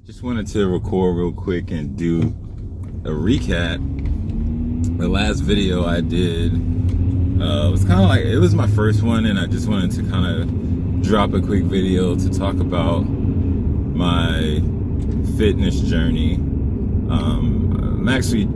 Just wanted to record real quick and do a recap. The last video I did was kind of like, it was my first one, and I just wanted to kind of drop a quick video to talk about my fitness journey. I'm actually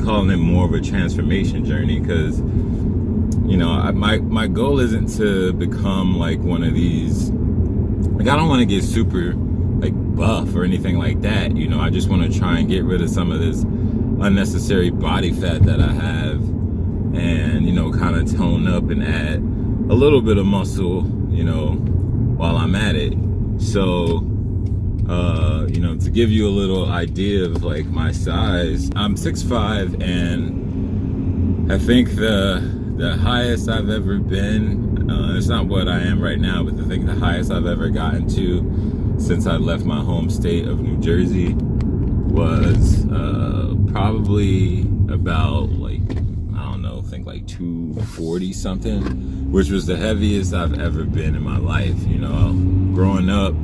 calling it more of a transformation journey because, you know, my goal isn't to become like one of these, like I don't want to get super like buff or anything like that. You know, I just want to try and get rid of some of this unnecessary body fat that I have, and, you know, kind of tone up and add a little bit of muscle, you know, while I'm at it. So, you know, to give you a little idea of like my size, I'm 6'5", and I think the highest I've ever been, it's not what I am right now, but I think the highest I've ever gotten to since I left my home state of New Jersey was probably about like, I don't know, I think like 240 something, which was the heaviest I've ever been in my life. You know, growing up,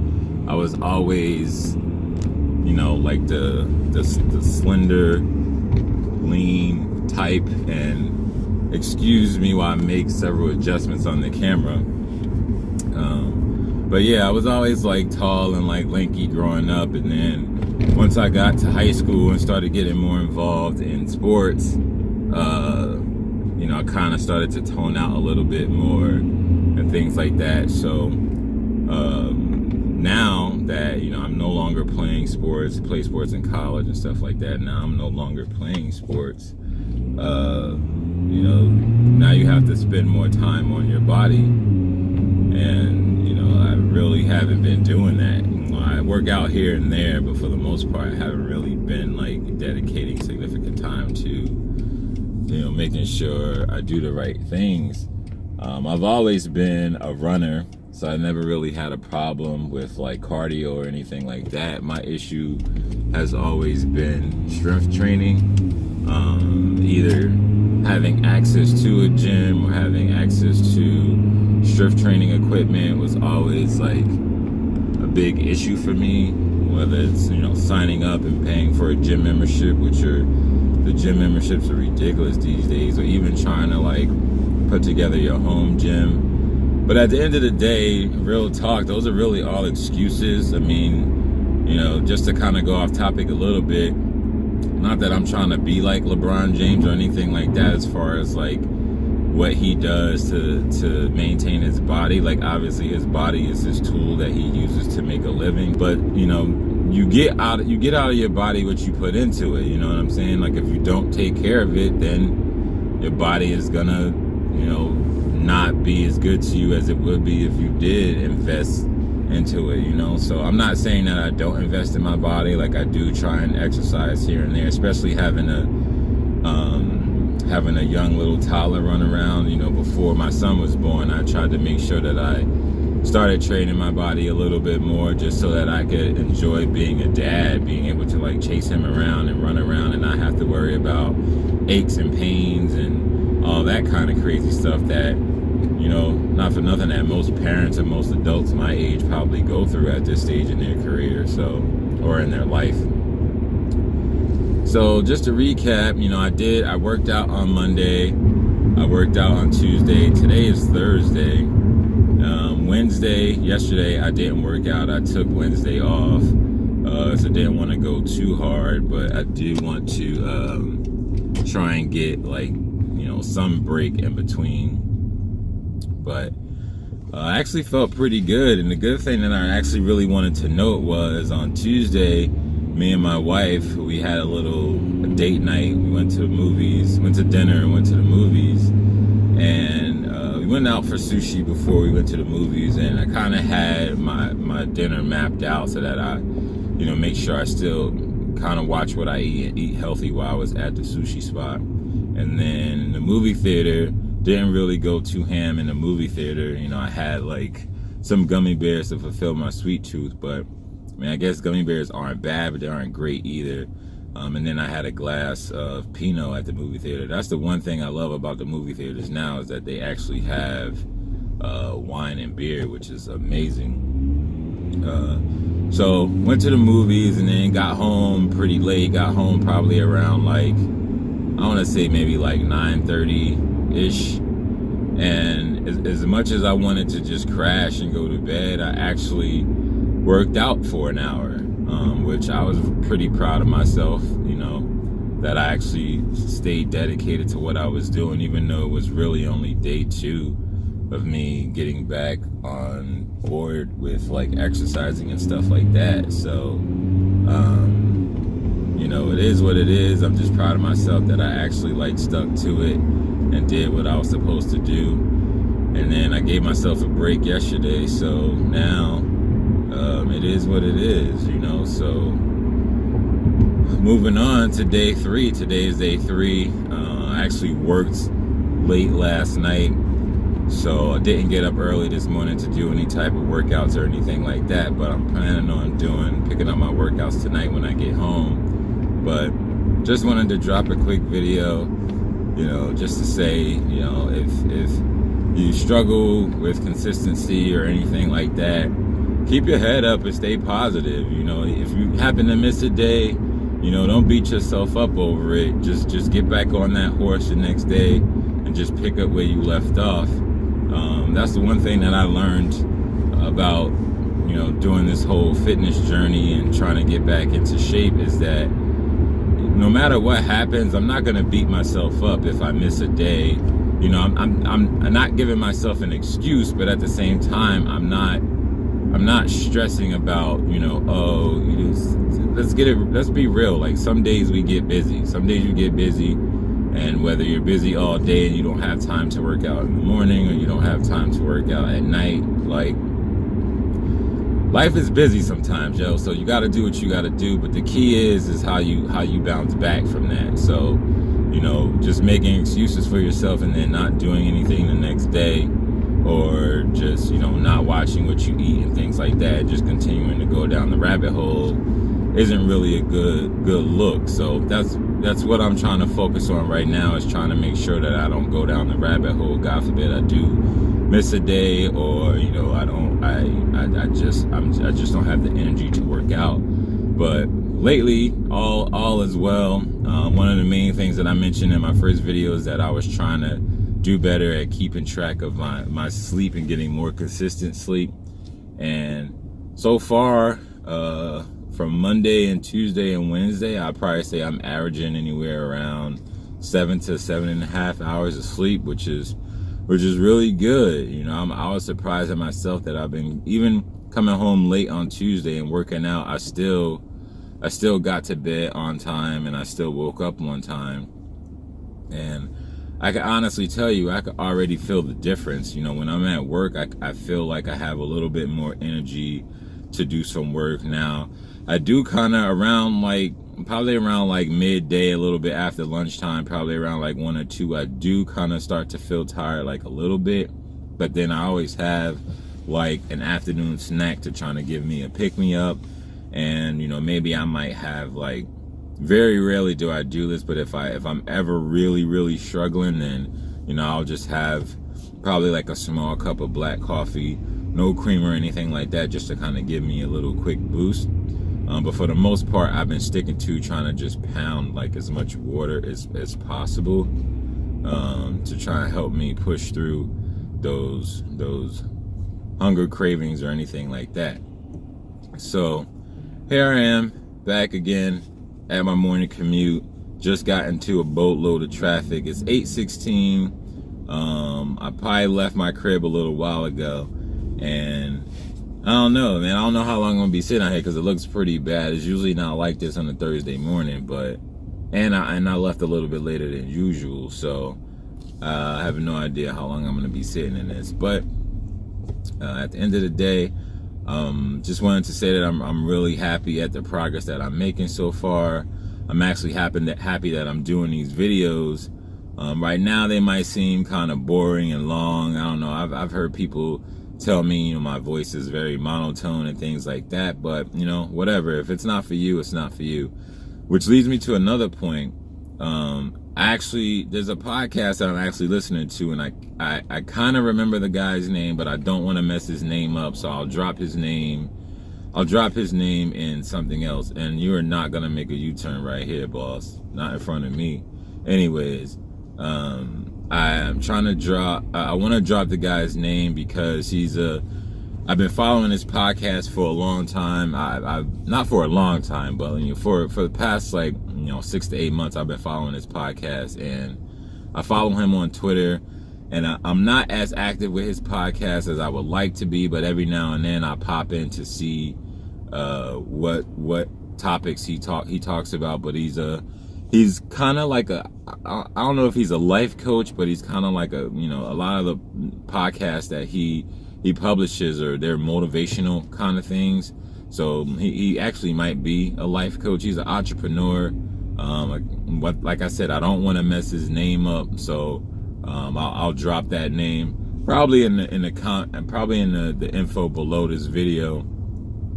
I was always, you know, like the slender, lean type, and excuse me while I make several adjustments on the camera. But yeah, I was always like tall and like lanky growing up, and then once I got to high school and started getting more involved in sports, you know, I kind of started to tone out a little bit more and things like that. So now that, you know, I'm no longer playing sports, play sports in college and stuff like that, now I'm no longer playing sports. You know, now you have to spend more time on your body, and, you know, I really haven't been doing that. You know, I work out here and there, but for the most part, I haven't really been like dedicating significant time to, you know, making sure I do the right things. I've always been a runner, so I never really had a problem with like cardio or anything like that. My issue has always been strength training, either having access to a gym or having access to strength training equipment was always like a big issue for me, whether it's, you know, signing up and paying for a gym membership, the gym memberships are ridiculous these days, or even trying to like put together your home gym. But at the end of the day, real talk, those are really all excuses. I mean, you know, just to kind of go off topic a little bit, not that I'm trying to be like LeBron James or anything like that as far as like what he does to maintain his body. Like, obviously his body is his tool that he uses to make a living, but, you know, you get out of your body what you put into it. You know what I'm saying? Like, if you don't take care of it, then your body is gonna, you know, not be as good to you as it would be if you did invest into it, you know. So I'm not saying that I don't invest in my body. Like, I do try and exercise here and there, especially having a young little toddler run around. You know, before my son was born, I tried to make sure that I started training my body a little bit more, just so that I could enjoy being a dad, being able to like chase him around and run around and not have to worry about aches and pains and all that kind of crazy stuff that, you know, not for nothing, that most parents and most adults my age probably go through at this stage in their career, so, or in their life. So just to recap, you know, I worked out on Monday, I worked out on Tuesday, today is Thursday. Wednesday, yesterday, I didn't work out. I took Wednesday off, so I didn't want to go too hard, but I do want to try and get like, you know, some break in between. But I actually felt pretty good, and the good thing that I actually really wanted to note was on Tuesday, me and my wife, we had a date night. We went to movies, went to dinner and went to the movies, and we went out for sushi before we went to the movies, and I kind of had my dinner mapped out so that I, you know, make sure I still kind of watch what I eat and eat healthy while I was at the sushi spot. And then in the movie theater, didn't really go too ham in the movie theater. You know, I had like some gummy bears to fulfill my sweet tooth, but I mean, I guess gummy bears aren't bad, but they aren't great either. And then I had a glass of Pinot at the movie theater. That's the one thing I love about the movie theaters now, is that they actually have wine and beer, which is amazing. So went to the movies and then got home pretty late. Got home probably around like, I want to say maybe like 9:30-ish. And as much as I wanted to just crash and go to bed, I actually worked out for an hour, which I was pretty proud of myself, that I actually stayed dedicated to what I was doing, even though it was really only day 2 of me getting back on board with like exercising and stuff like that. So, it is what it is. I'm just proud of myself that I actually like stuck to it and did what I was supposed to do. And then I gave myself a break yesterday, so now it is what it is, so moving on to day 3. Today is day 3. I actually worked late last night, so I didn't get up early this morning to do any type of workouts or anything like that, but I'm planning on picking up my workouts tonight when I get home. But just wanted to drop a quick video, just to say, if you struggle with consistency or anything like that, keep your head up and stay positive. If you happen to miss a day, don't beat yourself up over it. Just get back on that horse the next day and just pick up where you left off. That's the one thing that I learned about, doing this whole fitness journey and trying to get back into shape, is that no matter what happens, I'm not going to beat myself up if I miss a day. I'm not giving myself an excuse, but at the same time, I'm not stressing about, let's be real. Like, some days we get busy. Some days you get busy, and whether you're busy all day and you don't have time to work out in the morning, or you don't have time to work out at night, like, life is busy sometimes, yo. So you got to do what you got to do. But the key is how you bounce back from that. So, just making excuses for yourself and then not doing anything the next day, or just, not watching what you eat and things like that, just continuing to go down the rabbit hole, isn't really a good look. So that's what I'm trying to focus on right now, is trying to make sure that I don't go down the rabbit hole. God forbid I do miss a day, or I just don't have the energy to work out. But lately, all is well. One of the main things that I mentioned in my first video is that I was trying to do better at keeping track of my sleep and getting more consistent sleep. And so far, from Monday and Tuesday and Wednesday, I'd probably say I'm averaging anywhere around 7 to 7.5 hours of sleep, which is really good. I was surprised at myself that I've been, even coming home late on Tuesday and working out, I still got to bed on time, and I still woke up on time. And I can honestly tell you, I could already feel the difference. When I'm at work, I feel like I have a little bit more energy to do some work. Now, I do kind of probably around midday, a little bit after lunchtime, probably around 1 or 2, I do kind of start to feel tired a little bit. But then I always have an afternoon snack to try to give me a pick-me-up. And, maybe I might have very rarely do I do this, but if I'm ever really, really struggling, then, I'll just have probably a small cup of black coffee, no cream or anything like that, just to kind of give me a little quick boost. But for the most part, I've been sticking to trying to just pound as much water as possible, to try and help me push through those hunger cravings or anything like that. So here I am back again at my morning commute. Just got into a boatload of traffic. It's 8:16. I probably left my crib a little while ago, and I don't know, man. I don't know how long I'm gonna be sitting out here, because it looks pretty bad. It's usually not like this on a Thursday morning, and I left a little bit later than usual, so I have no idea how long I'm gonna be sitting in this. But at the end of the day, just wanted to say that I'm really happy at the progress that I'm making so far. I'm actually happy that I'm doing these videos. Right now they might seem kind of boring and long. I don't know. I've heard people tell me, my voice is very monotone and things like that, but whatever. If it's not for you, it's not for you. Which leads me to another point. There's a podcast that I'm actually listening to, and I kind of remember the guy's name, but I don't want to mess his name up, so I'll drop his name I'll drop his name in something else, and you are not gonna make a U-turn right here, boss. Not in front of me. Anyways, I'm trying to drop. I want to drop the guy's name because I've been following his podcast for a long time. I not for a long time, but for the past 6 to 8 months, I've been following his podcast, and I follow him on Twitter. And I'm not as active with his podcast as I would like to be, but every now and then I pop in to see what topics he talks about. But he's kind of like I don't know if he's a life coach, but he's kind of like a lot of the podcasts that he publishes are they're motivational kind of things. So he actually might be a life coach. He's an entrepreneur. Like I said, I don't want to mess his name up, so I'll drop that name probably in the info below this video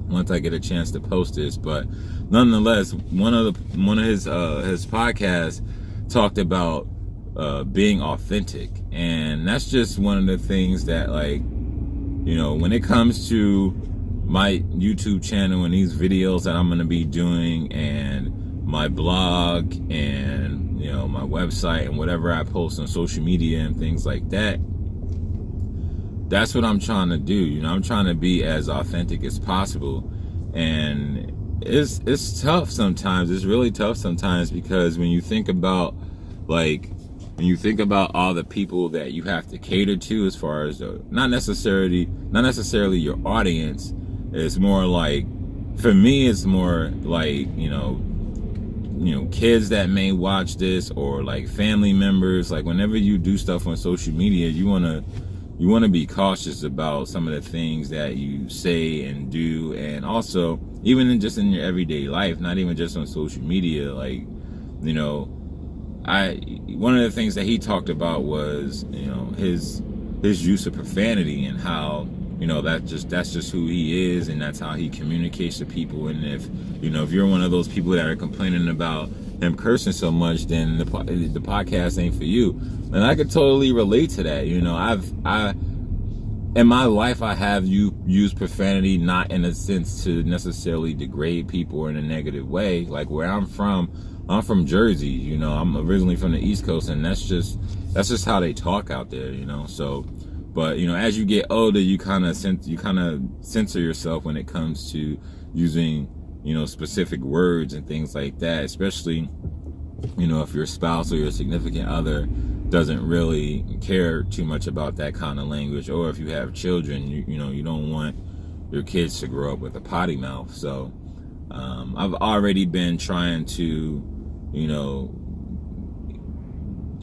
once I get a chance to post this. But nonetheless, one of his podcasts talked about being authentic, and that's just one of the things that, like, when it comes to my YouTube channel and these videos that I'm going to be doing, and my blog, and my website, and whatever I post on social media and things like that, that's what I'm trying to do. I'm trying to be as authentic as possible, and it's tough sometimes. It's really tough sometimes, because when you think about all the people that you have to cater to, as far as not necessarily your audience, it's more like, for me, it's more like, kids that may watch this, or like family members. Like, whenever you do stuff on social media, you want to be cautious about some of the things that you say and do, and also even in your everyday life, not even just on social media. Like, one of the things that he talked about was, his use of profanity, and how, that's just who he is, and that's how he communicates to people. And if you're one of those people that are complaining about him cursing so much, then the podcast ain't for you. And I could totally relate to that. In my life, I have used profanity, not in a sense to necessarily degrade people or in a negative way. Like, where I'm from Jersey. I'm originally from the East Coast, and that's just how they talk out there. So, but as you get older, you kind of censor yourself when it comes to using specific words and things like that. Especially if your spouse or your significant other doesn't really care too much about that kind of language, or if you have children, you don't want your kids to grow up with a potty mouth. So I've already been trying to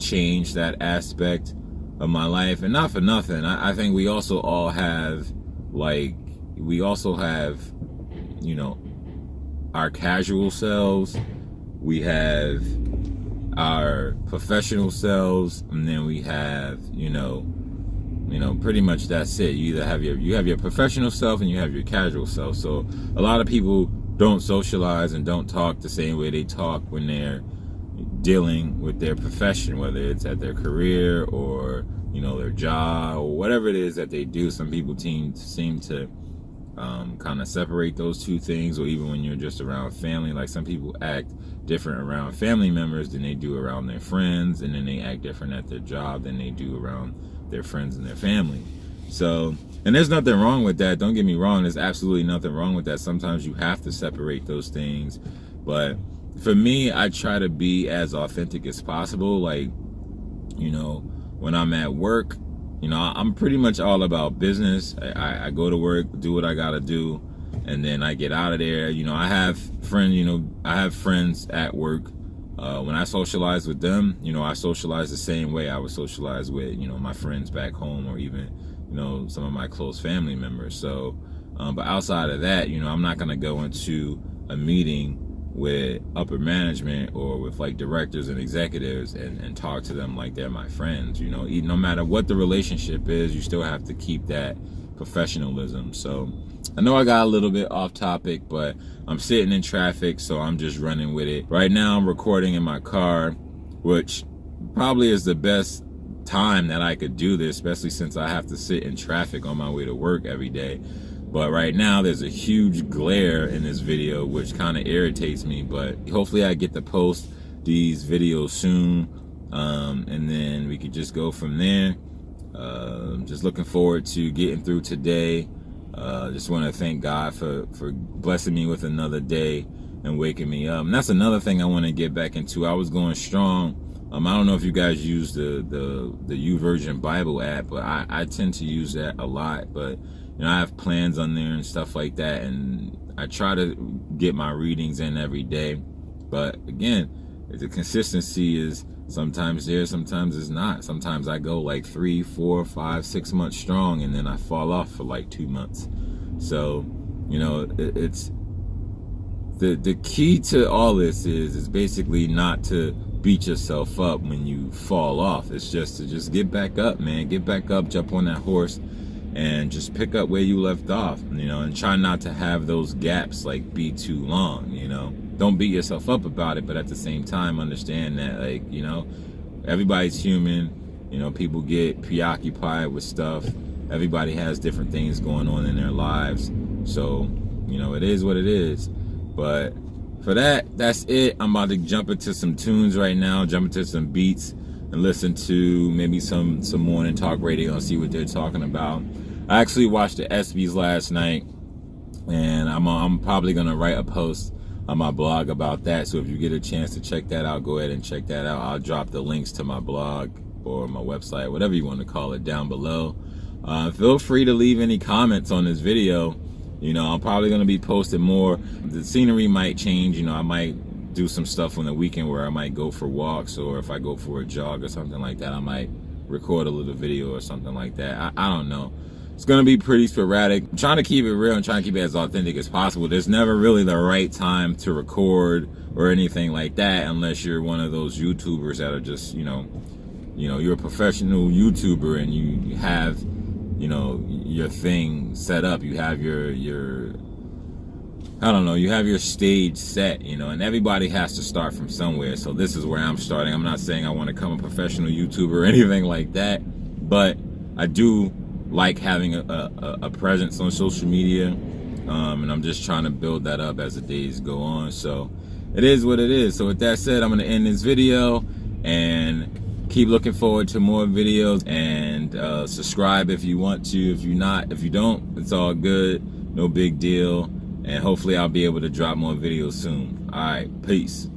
change that aspect of my life. And not for nothing, I think we also have our casual selves, we have our professional selves, and then we have pretty much that's it. You either have your professional self, and you have your casual self. So a lot of people don't socialize and don't talk the same way they talk when they're dealing with their profession, whether it's at their career or their job or whatever it is that they do. Some people seem to kind of separate those two things, or even when you're just around family. Like, some people act different around family members than they do around their friends, and then they act different at their job than they do around their friends and their family. So, and there's nothing wrong with that. Don't get me wrong. There's absolutely nothing wrong with that. Sometimes you have to separate those things. But for me, I try to be as authentic as possible. Like, when I'm at work, I'm pretty much all about business. I go to work, do what I gotta do, and then I get out of there. I have friends at work. When I socialize with them, I socialize the same way I would socialize with, my friends back home, or even, some of my close family members. So, but outside of that, I'm not gonna go into a meeting with upper management or with like directors and executives and talk to them like they're my friends. No matter what the relationship is, you still have to keep that professionalism. So I know I got a little bit off topic, but I'm sitting in traffic, so I'm just running with it. Right now I'm recording in my car, which probably is the best time that I could do this, especially since I have to sit in traffic on my way to work every day. But right now there's a huge glare in this video, which kind of irritates me, but hopefully I get to post these videos soon, and then we could just go from there. Just looking forward to getting through today. Just want to thank God for blessing me with another day and waking me up. And that's another thing I want to get back into. I was going strong. I don't know if you guys use the YouVersion Bible app, but I tend to use that a lot. But I have plans on there and stuff like that, and I try to get my readings in every day. But again, the consistency is sometimes there, sometimes it's not. Sometimes I go like 3, 4, 5, 6 months strong, and then I fall off for like 2 months. So, it's the key to all this is basically not to beat yourself up when you fall off. It's just to get back up, man. Get back up, jump on that horse, and just pick up where you left off, and try not to have those gaps like be too long. Don't beat yourself up about it, but at the same time understand that, like, everybody's human. People get preoccupied with stuff. Everybody has different things going on in their lives, so it is what it is. But for that's it. I'm about to jump into some tunes right now, jump into some beats, and listen to maybe some morning talk radio and see what they're talking about. I actually watched the ESPYs last night, and I'm probably gonna write a post on my blog about that. So if you get a chance to check that out, go ahead and check that out. I'll drop the links to my blog or my website, whatever you want to call it, down below. Feel free to leave any comments on this video. I'm probably gonna be posting more. The scenery might change. I might do some stuff on the weekend where I might go for walks, or if I go for a jog or something like that, I might record a little video or something like that. I don't know. It's going to be pretty sporadic. I'm trying to keep it real and trying to keep it as authentic as possible. There's never really the right time to record or anything like that unless you're one of those YouTubers that are just, you're a professional YouTuber and you have, your thing set up. You have your you have your stage set, and everybody has to start from somewhere. So this is where I'm starting. I'm not saying I want to become a professional YouTuber or anything like that, but I do like having a presence on social media, and I'm just trying to build that up as the days go on. So it is what it is. So with that said, I'm going to end this video and keep looking forward to more videos, and subscribe if you want to. If you don't, it's all good. No big deal. And hopefully I'll be able to drop more videos soon. All right, peace.